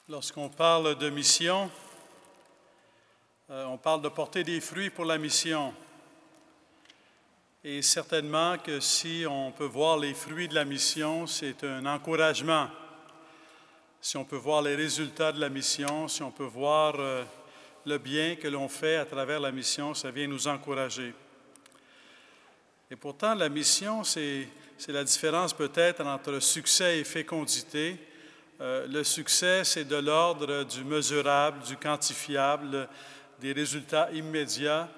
Lorsqu'on parle de mission, on parle de porter des fruits pour la mission. Et certainement que si on peut voir les fruits de la mission, c'est un encouragement. Si on peut voir les résultats de la mission, si on peut voir le bien que l'on fait à travers la mission, ça vient nous encourager. Et pourtant, la mission, c'est la différence peut-être entre succès et fécondité. Le succès, c'est de l'ordre du mesurable, du quantifiable, des résultats immédiats.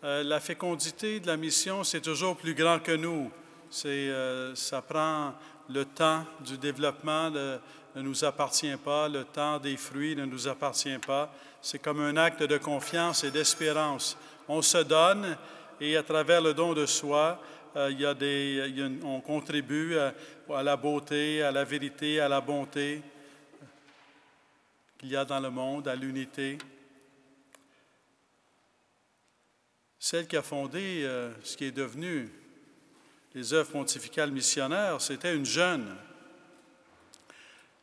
La fécondité de la mission, c'est toujours plus grand que nous. Ça prend le temps du développement, ne nous appartient pas. Le temps des fruits ne nous appartient pas. C'est comme un acte de confiance et d'espérance. On se donne et à travers le don de soi, on contribue à la beauté, à la vérité, à la bonté qu'il y a dans le monde, à l'unité. Celle qui a fondé ce qui est devenu les œuvres pontificales missionnaires, c'était une jeune.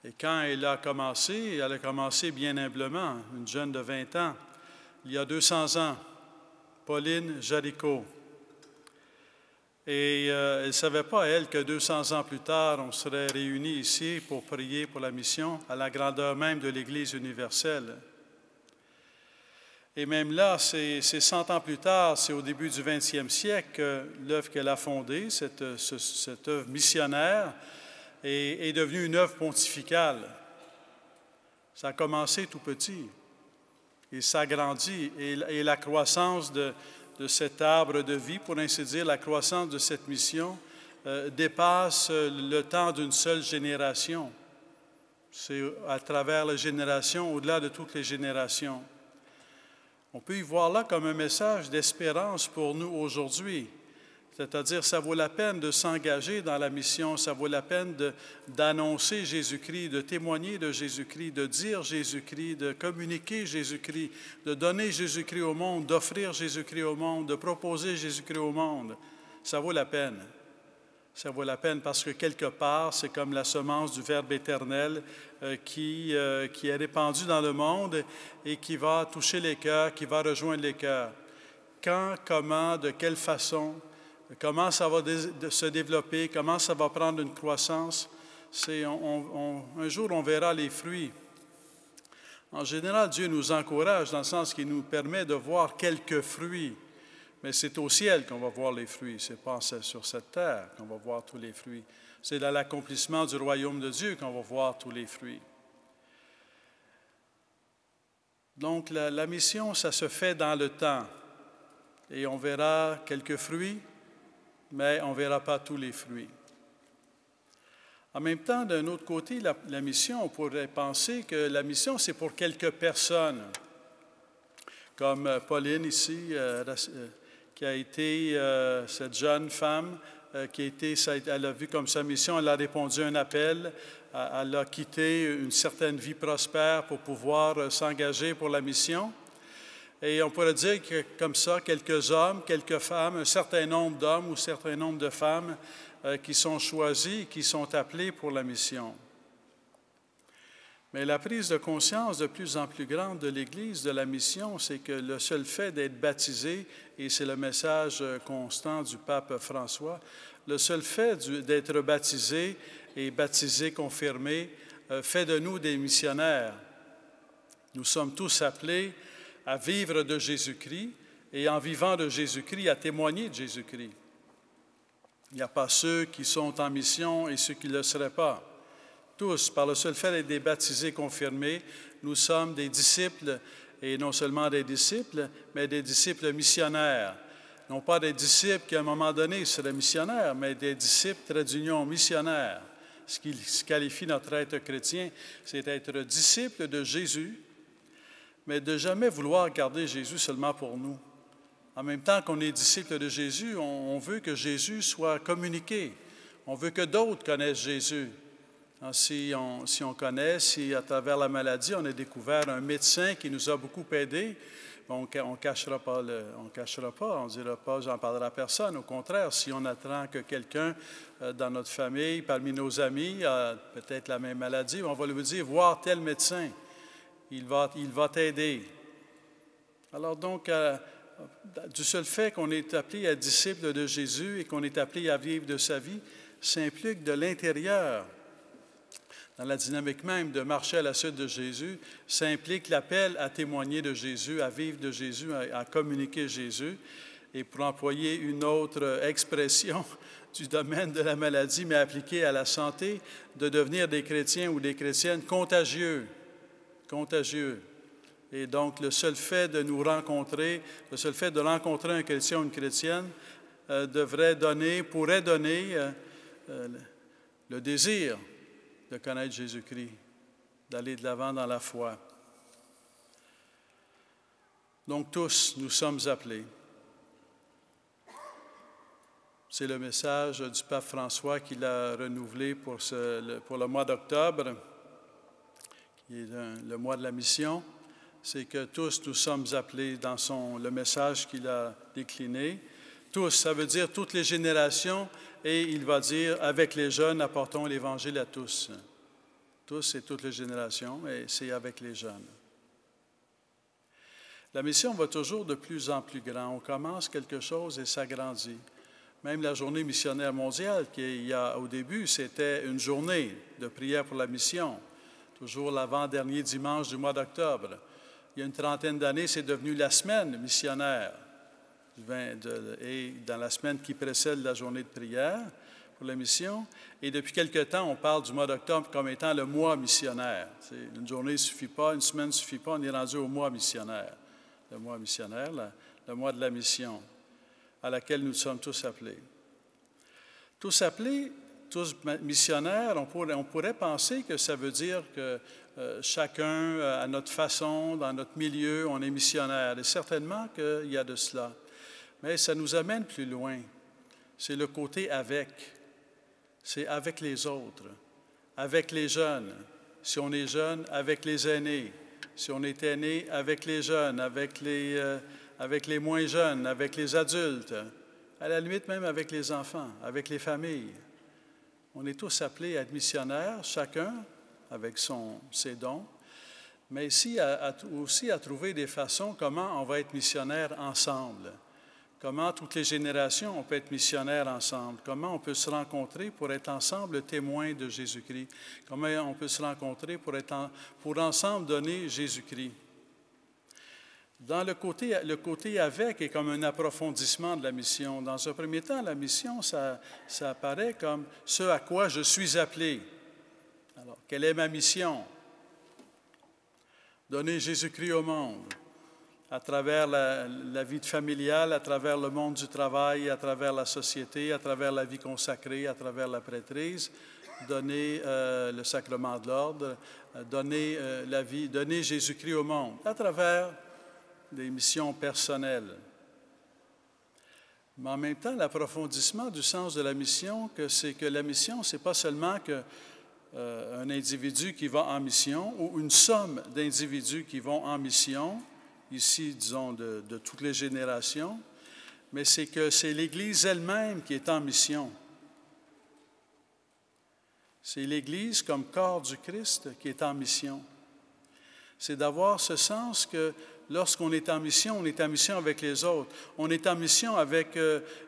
Et quand elle a commencé bien humblement, une jeune de 20 ans, il y a 200 ans, Pauline Jaricot. Et elle ne savait pas, elle, que 200 ans plus tard, on serait réunis ici pour prier pour la mission à la grandeur même de l'Église universelle. Et même là, c'est 100 ans plus tard, c'est au début du 20e siècle, l'œuvre qu'elle a fondée, cette œuvre missionnaire, est devenue une œuvre pontificale. Ça a commencé tout petit et ça grandit. Et la croissance de cet arbre de vie, pour ainsi dire, la croissance de cette mission dépasse le temps d'une seule génération. C'est à travers les générations, au-delà de toutes les générations. On peut y voir là comme un message d'espérance pour nous aujourd'hui. C'est-à-dire, ça vaut la peine de s'engager dans la mission, ça vaut la peine d'annoncer Jésus-Christ, de témoigner de Jésus-Christ, de dire Jésus-Christ, de communiquer Jésus-Christ, de donner Jésus-Christ au monde, d'offrir Jésus-Christ au monde, de proposer Jésus-Christ au monde. Ça vaut la peine. Ça vaut la peine parce que quelque part, c'est comme la semence du Verbe éternel qui est répandue dans le monde et qui va toucher les cœurs, qui va rejoindre les cœurs. Quand, comment, de quelle façon, comment ça va se développer, comment ça va prendre une croissance, un jour on verra les fruits. En général, Dieu nous encourage dans le sens qu'il nous permet de voir quelques fruits. Mais c'est au ciel qu'on va voir les fruits, ce n'est pas sur cette terre qu'on va voir tous les fruits. C'est dans l'accomplissement du royaume de Dieu qu'on va voir tous les fruits. Donc la mission, ça se fait dans le temps. Et on verra quelques fruits, mais on ne verra pas tous les fruits. En même temps, d'un autre côté, la mission, on pourrait penser que la mission, c'est pour quelques personnes, comme Pauline ici, qui a été cette jeune femme, elle a vu comme sa mission, elle a répondu à un appel, elle a quitté une certaine vie prospère pour pouvoir s'engager pour la mission. Et on pourrait dire que comme ça, quelques hommes, quelques femmes, un certain nombre d'hommes ou un certain nombre de femmes qui sont choisis, qui sont appelés pour la mission. Mais la prise de conscience de plus en plus grande de l'Église, de la mission, c'est que le seul fait d'être baptisé, et c'est le message constant du pape François, le seul fait d'être baptisé et baptisé, confirmé, fait de nous des missionnaires. Nous sommes tous appelés à vivre de Jésus-Christ et en vivant de Jésus-Christ, à témoigner de Jésus-Christ. Il n'y a pas ceux qui sont en mission et ceux qui ne le seraient pas. Tous, par le seul fait d'être baptisés, confirmés, nous sommes des disciples, et non seulement des disciples, mais des disciples missionnaires. Non pas des disciples qui, à un moment donné, seraient missionnaires, mais des disciples trait d'union missionnaires. Ce qui qualifie notre être chrétien, c'est d'être disciple de Jésus, mais de jamais vouloir garder Jésus seulement pour nous. En même temps qu'on est disciple de Jésus, on veut que Jésus soit communiqué. On veut que d'autres connaissent Jésus. Si on connaît, si à travers la maladie, on a découvert un médecin qui nous a beaucoup aidés, on ne cachera pas, on ne dira pas, j'en parlerai à personne. Au contraire, si on apprend que quelqu'un dans notre famille, parmi nos amis, a peut-être la même maladie, on va lui dire, voir tel médecin, il va t'aider. Alors donc, du seul fait qu'on est appelé à être disciple de Jésus et qu'on est appelé à vivre de sa vie, ça implique de l'intérieur, dans la dynamique même de marcher à la suite de Jésus, ça implique l'appel à témoigner de Jésus, à vivre de Jésus, à communiquer Jésus. Et pour employer une autre expression du domaine de la maladie, mais appliquée à la santé, de devenir des chrétiens ou des chrétiennes contagieux. Contagieux. Et donc, le seul fait de nous rencontrer, le seul fait de rencontrer un chrétien ou une chrétienne pourrait donner le désir de connaître Jésus-Christ, d'aller de l'avant dans la foi. Donc, tous, nous sommes appelés. C'est le message du pape François qu'il a renouvelé pour le mois d'octobre, qui est le mois de la mission. C'est que tous, nous sommes appelés dans le message qu'il a décliné. Tous, ça veut dire toutes les générations, et il va dire, avec les jeunes, apportons l'Évangile à tous. Tous et toutes les générations, et c'est avec les jeunes. La mission va toujours de plus en plus grand. On commence quelque chose et ça grandit. Même la journée missionnaire mondiale, au début, c'était une journée de prière pour la mission, toujours l'avant-dernier dimanche du mois d'octobre. Il y a une trentaine d'années, c'est devenu la semaine missionnaire. Et dans la semaine qui précède la journée de prière pour la mission. Et depuis quelque temps, on parle du mois d'octobre comme étant le mois missionnaire. Une journée ne suffit pas, une semaine ne suffit pas, on est rendu au mois missionnaire. Le mois missionnaire, le mois de la mission, à laquelle nous sommes tous appelés. Tous appelés, tous missionnaires, on pourrait penser que ça veut dire que chacun, à notre façon, dans notre milieu, on est missionnaire. Et certainement qu'il y a de cela. Mais ça nous amène plus loin. C'est le côté avec. C'est avec les autres, avec les jeunes. Si on est jeune, avec les aînés. Si on est aîné, avec les jeunes, avec les moins jeunes, avec les adultes. À la limite même avec les enfants, avec les familles. On est tous appelés à être missionnaires, chacun avec ses dons, mais aussi à trouver des façons comment on va être missionnaire ensemble. Comment toutes les générations, on peut être missionnaires ensemble. Comment on peut se rencontrer pour être ensemble témoins de Jésus-Christ. Comment on peut se rencontrer pour ensemble donner Jésus-Christ. Dans le côté avec est comme un approfondissement de la mission. Dans un premier temps, la mission, ça apparaît comme ce à quoi je suis appelé. Alors, quelle est ma mission? Donner Jésus-Christ au monde, à travers la vie familiale, à travers le monde du travail, à travers la société, à travers la vie consacrée, à travers la prêtrise, donner le sacrement de l'ordre, donner donner Jésus-Christ au monde, à travers des missions personnelles. Mais en même temps, l'approfondissement du sens de la mission, c'est que la mission, ce n'est pas seulement un individu qui va en mission ou une somme d'individus qui vont en mission, ici, disons, de toutes les générations, mais c'est que c'est l'Église elle-même qui est en mission. C'est l'Église comme corps du Christ qui est en mission. C'est d'avoir ce sens que lorsqu'on est en mission avec les autres. On est en mission avec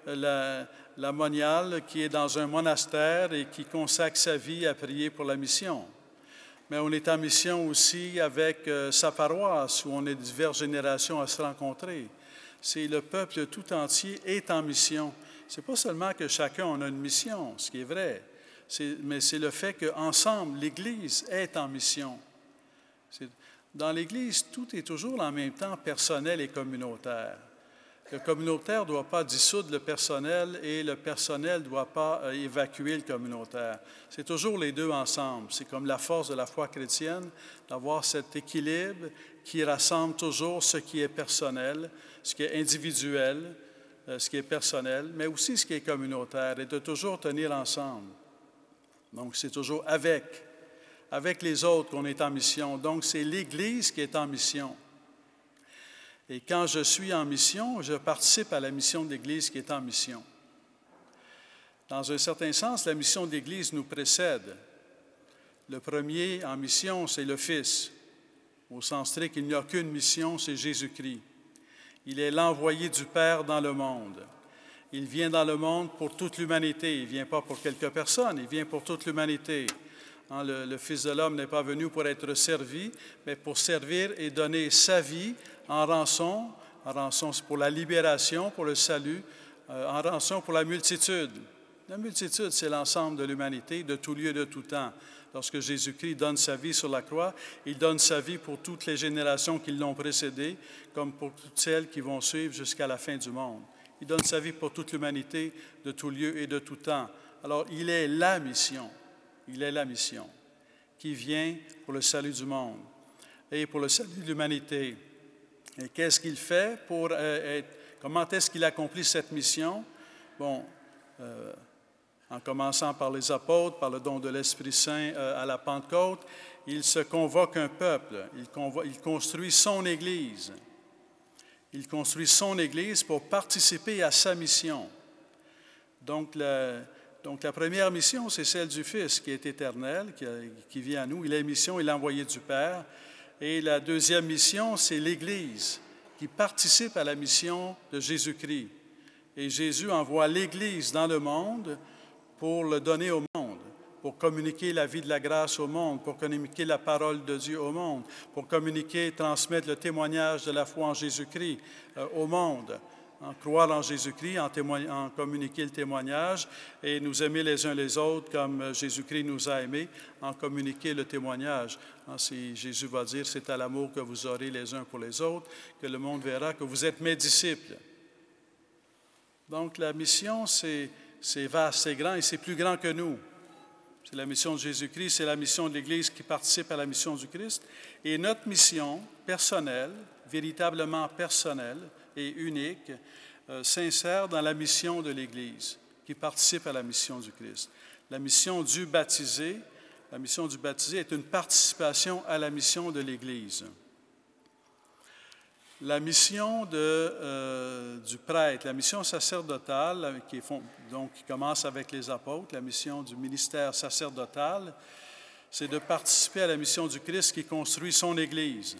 la moniale qui est dans un monastère et qui consacre sa vie à prier pour la mission. Mais on est en mission aussi avec sa paroisse, où on est diverses générations à se rencontrer. C'est le peuple tout entier est en mission. Ce n'est pas seulement que chacun on a une mission, ce qui est vrai, mais c'est le fait qu'ensemble, l'Église est en mission. Dans l'Église, tout est toujours en même temps personnel et communautaire. Le communautaire ne doit pas dissoudre le personnel et le personnel ne doit pas évacuer le communautaire. C'est toujours les deux ensemble. C'est comme la force de la foi chrétienne, d'avoir cet équilibre qui rassemble toujours ce qui est personnel, ce qui est individuel, ce qui est personnel, mais aussi ce qui est communautaire et de toujours tenir ensemble. Donc, c'est toujours avec les autres qu'on est en mission. Donc, c'est l'Église qui est en mission. Et quand je suis en mission, je participe à la mission de l'Église qui est en mission. Dans un certain sens, la mission de l'Église nous précède. Le premier en mission, c'est le Fils. Au sens strict, il n'y a qu'une mission, c'est Jésus-Christ. Il est l'envoyé du Père dans le monde. Il vient dans le monde pour toute l'humanité. Il ne vient pas pour quelques personnes, il vient pour toute l'humanité. Le Fils de l'homme n'est pas venu pour être servi, mais pour servir et donner sa vie en rançon. En rançon, c'est pour la libération, pour le salut, en rançon pour la multitude. La multitude, c'est l'ensemble de l'humanité, de tout lieu, de tout temps. Lorsque Jésus-Christ donne sa vie sur la croix, il donne sa vie pour toutes les générations qui l'ont précédé, comme pour toutes celles qui vont suivre jusqu'à la fin du monde. Il donne sa vie pour toute l'humanité, de tout lieu et de tout temps. Alors, il est la mission. Il est la mission qui vient pour le salut du monde et pour le salut de l'humanité. Et qu'est-ce qu'il fait pour comment est-ce qu'il accomplit cette mission? Bon, en commençant par les apôtres, par le don de l'Esprit Saint à la Pentecôte, il se convoque un peuple, il construit son Église. Il construit son Église pour participer à sa mission. Donc la première mission, c'est celle du Fils qui est éternel, qui vient à nous. Il est mission, il est envoyé du Père. Et la deuxième mission, c'est l'Église qui participe à la mission de Jésus-Christ. Et Jésus envoie l'Église dans le monde pour le donner au monde, pour communiquer la vie de la grâce au monde, pour communiquer la parole de Dieu au monde, pour communiquer, transmettre le témoignage de la foi en Jésus-Christ au monde. En croire en Jésus-Christ, en communiquer le témoignage et nous aimer les uns les autres comme Jésus-Christ nous a aimés, en communiquer le témoignage. Si Jésus va dire, c'est à l'amour que vous aurez les uns pour les autres, que le monde verra que vous êtes mes disciples. Donc la mission, c'est vaste, c'est grand et c'est plus grand que nous. C'est la mission de Jésus-Christ, c'est la mission de l'Église qui participe à la mission du Christ. Et notre mission personnelle, véritablement personnelle, et unique, s'insère dans la mission de l'Église, qui participe à la mission du Christ. La mission du baptisé est une participation à la mission de l'Église. La mission du prêtre, la mission sacerdotale, qui commence avec les apôtres, la mission du ministère sacerdotal, c'est de participer à la mission du Christ qui construit son Église.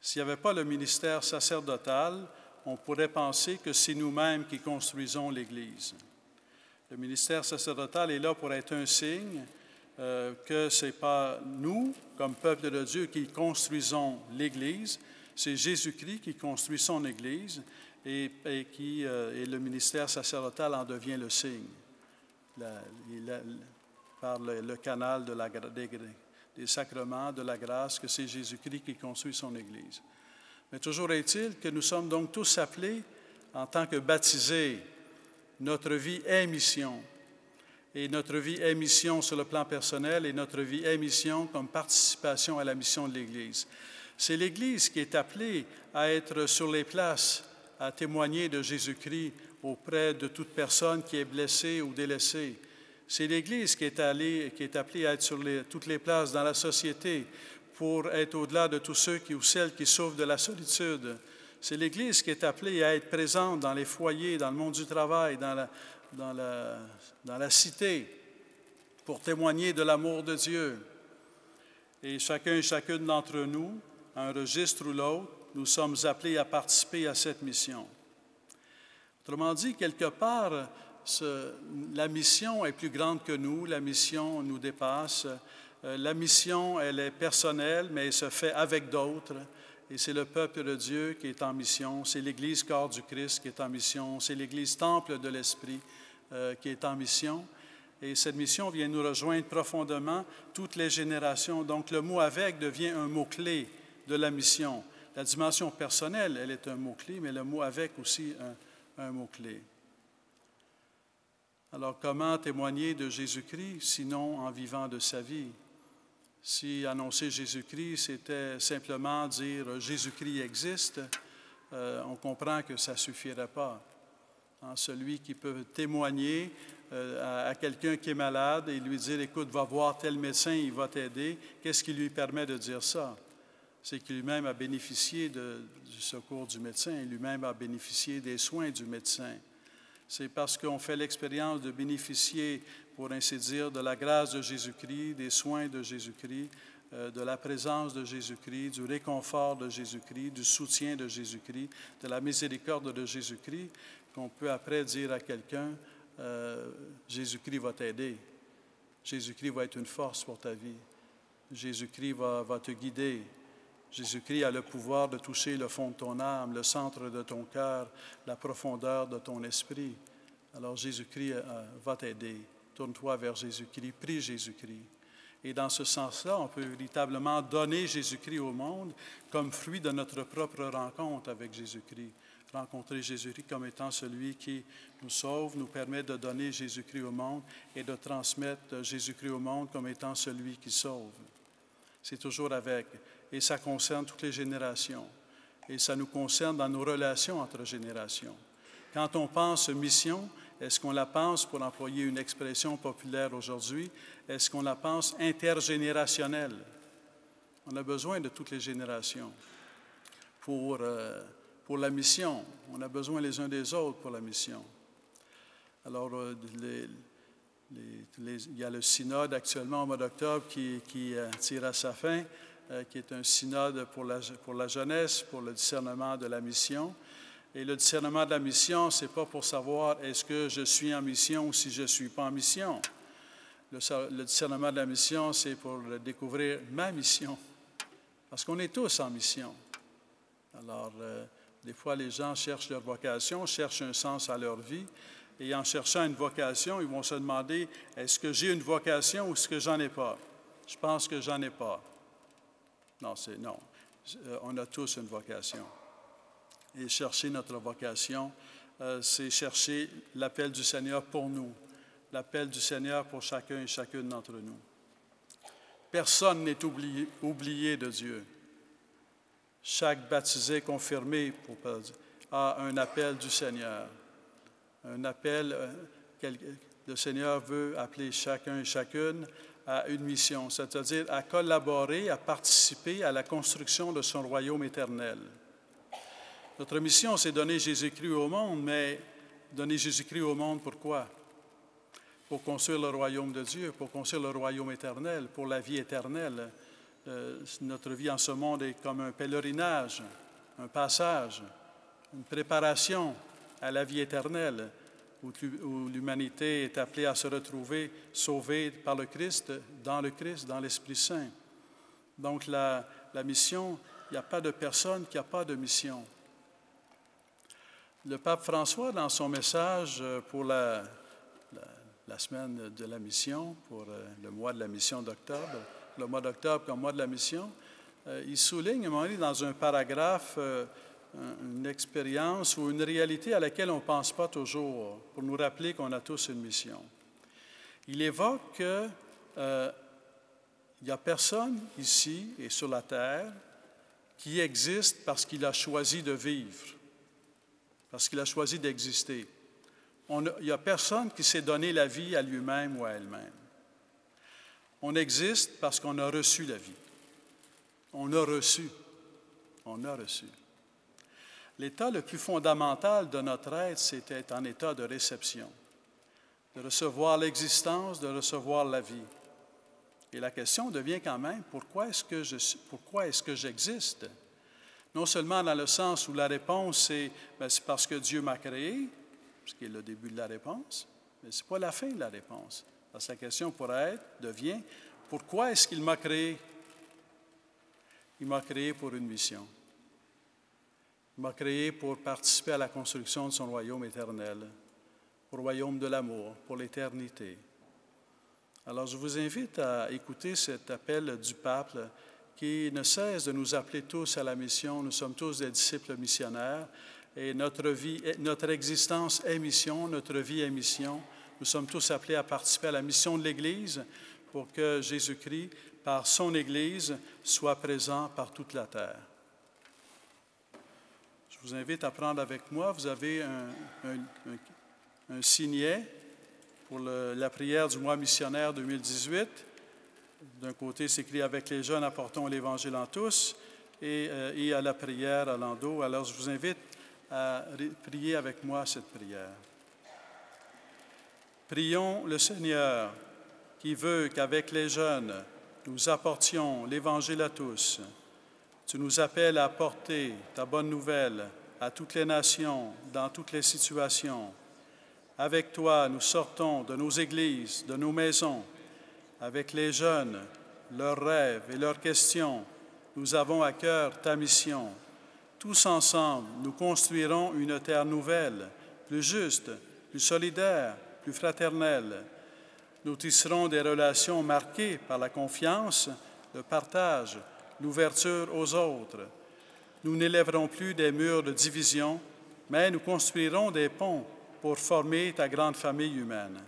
S'il n'y avait pas le ministère sacerdotal, on pourrait penser que c'est nous-mêmes qui construisons l'Église. Le ministère sacerdotal est là pour être un signe que ce n'est pas nous, comme peuple de Dieu, qui construisons l'Église, c'est Jésus-Christ qui construit son Église et le ministère sacerdotal en devient le signe par le canal des sacrements, de la grâce, que c'est Jésus-Christ qui construit son Église. Mais toujours est-il que nous sommes donc tous appelés, en tant que baptisés, notre vie est mission. Et notre vie est mission sur le plan personnel et notre vie est mission comme participation à la mission de l'Église. C'est l'Église qui est appelée à être sur les places, à témoigner de Jésus-Christ auprès de toute personne qui est blessée ou délaissée. C'est l'Église qui est appelée à être sur toutes les places dans la société pour être au-delà de tous ceux ou celles qui souffrent de la solitude. C'est l'Église qui est appelée à être présente dans les foyers, dans le monde du travail, dans la cité, pour témoigner de l'amour de Dieu. Et chacun et chacune d'entre nous, à un registre ou l'autre, nous sommes appelés à participer à cette mission. Autrement dit, quelque part, la mission est plus grande que nous, la mission nous dépasse. La mission, elle est personnelle, mais elle se fait avec d'autres. Et c'est le peuple de Dieu qui est en mission, c'est l'Église corps du Christ qui est en mission, c'est l'Église temple de l'Esprit qui est en mission. Et cette mission vient nous rejoindre profondément toutes les générations. Donc le mot « avec » devient un mot-clé de la mission. La dimension personnelle, elle est un mot-clé, mais le mot « avec » aussi un mot-clé. Alors, comment témoigner de Jésus-Christ, sinon en vivant de sa vie? Si annoncer Jésus-Christ, c'était simplement dire « Jésus-Christ existe », on comprend que ça ne suffirait pas. Celui qui peut témoigner à quelqu'un qui est malade et lui dire « Écoute, va voir tel médecin, il va t'aider », qu'est-ce qui lui permet de dire ça? c'est qu'il lui-même a bénéficié du secours du médecin, lui-même a bénéficié des soins du médecin. C'est parce qu'on fait l'expérience de bénéficier, pour ainsi dire, de la grâce de Jésus-Christ, des soins de Jésus-Christ, de la présence de Jésus-Christ, du réconfort de Jésus-Christ, du soutien de Jésus-Christ, de la miséricorde de Jésus-Christ, qu'on peut après dire à quelqu'un, Jésus-Christ va t'aider, Jésus-Christ va être une force pour ta vie, Jésus-Christ va te guider, Jésus-Christ a le pouvoir de toucher le fond de ton âme, le centre de ton cœur, la profondeur de ton esprit. Alors Jésus-Christ va t'aider. Tourne-toi vers Jésus-Christ, prie Jésus-Christ. Et dans ce sens-là, on peut véritablement donner Jésus-Christ au monde comme fruit de notre propre rencontre avec Jésus-Christ. Rencontrer Jésus-Christ comme étant celui qui nous sauve, nous permet de donner Jésus-Christ au monde et de transmettre Jésus-Christ au monde comme étant celui qui sauve. C'est toujours avec, et ça concerne toutes les générations. Et ça nous concerne dans nos relations entre générations. Quand on pense mission, est-ce qu'on la pense, pour employer une expression populaire aujourd'hui, est-ce qu'on la pense intergénérationnelle? On a besoin de toutes les générations pour la mission. On a besoin les uns des autres pour la mission. Alors, il y a le synode actuellement au mois d'octobre qui tire à sa fin, qui est un synode pour la jeunesse, pour le discernement de la mission. Et le discernement de la mission, ce n'est pas pour savoir est-ce que je suis en mission ou si je ne suis pas en mission. Le discernement de la mission, c'est pour découvrir ma mission. Parce qu'on est tous en mission. Alors, des fois, les gens cherchent leur vocation, cherchent un sens à leur vie. Et en cherchant une vocation, ils vont se demander, est-ce que j'ai une vocation ou est-ce que j'en ai pas? Je pense que j'en ai pas. Non. On a tous une vocation. Et chercher notre vocation, c'est chercher l'appel du Seigneur pour nous, l'appel du Seigneur pour chacun et chacune d'entre nous. Personne n'est oublié de Dieu. Chaque baptisé confirmé a un appel du Seigneur. Un appel, le Seigneur veut appeler chacun et chacune à une mission, c'est-à-dire à collaborer, à participer à la construction de son royaume éternel. Notre mission, c'est donner Jésus-Christ au monde, mais donner Jésus-Christ au monde, pourquoi? Pour construire le royaume de Dieu, pour construire le royaume éternel, pour la vie éternelle. Notre vie en ce monde est comme un pèlerinage, un passage, une préparation à la vie éternelle, où l'humanité est appelée à se retrouver sauvée par le Christ, dans l'Esprit Saint. Donc la mission, il n'y a pas de personne qui n'a pas de mission. Le pape François, dans son message pour la semaine de la mission, pour le mois de la mission d'octobre, le mois d'octobre comme mois de la mission, il souligne à un moment donné dans un paragraphe une expérience ou une réalité à laquelle on ne pense pas toujours, pour nous rappeler qu'on a tous une mission. Il évoque qu'il n'y a personne ici et sur la terre qui existe parce qu'il a choisi de vivre, parce qu'il a choisi d'exister. Il n'y a personne qui s'est donné la vie à lui-même ou à elle-même. On existe parce qu'on a reçu la vie. On a reçu. L'état le plus fondamental de notre être, c'était en état de réception, de recevoir l'existence, de recevoir la vie. Et la question devient quand même, pourquoi est-ce que j'existe? Non seulement dans le sens où la réponse c'est parce que Dieu m'a créé, ce qui est le début de la réponse, mais ce n'est pas la fin de la réponse. Parce que la question devient, pourquoi est-ce qu'il m'a créé? Il m'a créé pour une mission. Il m'a créé pour participer à la construction de son royaume éternel, au royaume de l'amour, pour l'éternité. Alors, je vous invite à écouter cet appel du pape qui ne cesse de nous appeler tous à la mission. Nous sommes tous des disciples missionnaires et notre existence est mission, notre vie est mission. Nous sommes tous appelés à participer à la mission de l'Église pour que Jésus-Christ, par son Église, soit présent par toute la terre. Je vous invite à prendre avec moi, vous avez un signet pour la prière du mois missionnaire 2018. D'un côté, c'est écrit « Avec les jeunes, apportons l'Évangile en tous ». et à la prière à l'endos. Alors, je vous invite à prier avec moi cette prière. Prions le Seigneur qui veut qu'avec les jeunes, nous apportions l'Évangile à tous. Tu nous appelles à apporter ta bonne nouvelle à toutes les nations, dans toutes les situations. Avec toi, nous sortons de nos églises, de nos maisons. Avec les jeunes, leurs rêves et leurs questions, nous avons à cœur ta mission. Tous ensemble, nous construirons une terre nouvelle, plus juste, plus solidaire, plus fraternelle. Nous tisserons des relations marquées par la confiance, le partage, l'ouverture aux autres. Nous n'élèverons plus des murs de division, mais nous construirons des ponts pour former ta grande famille humaine.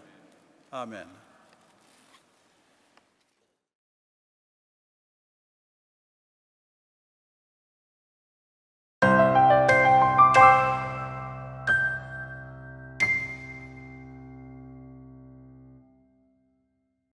Amen.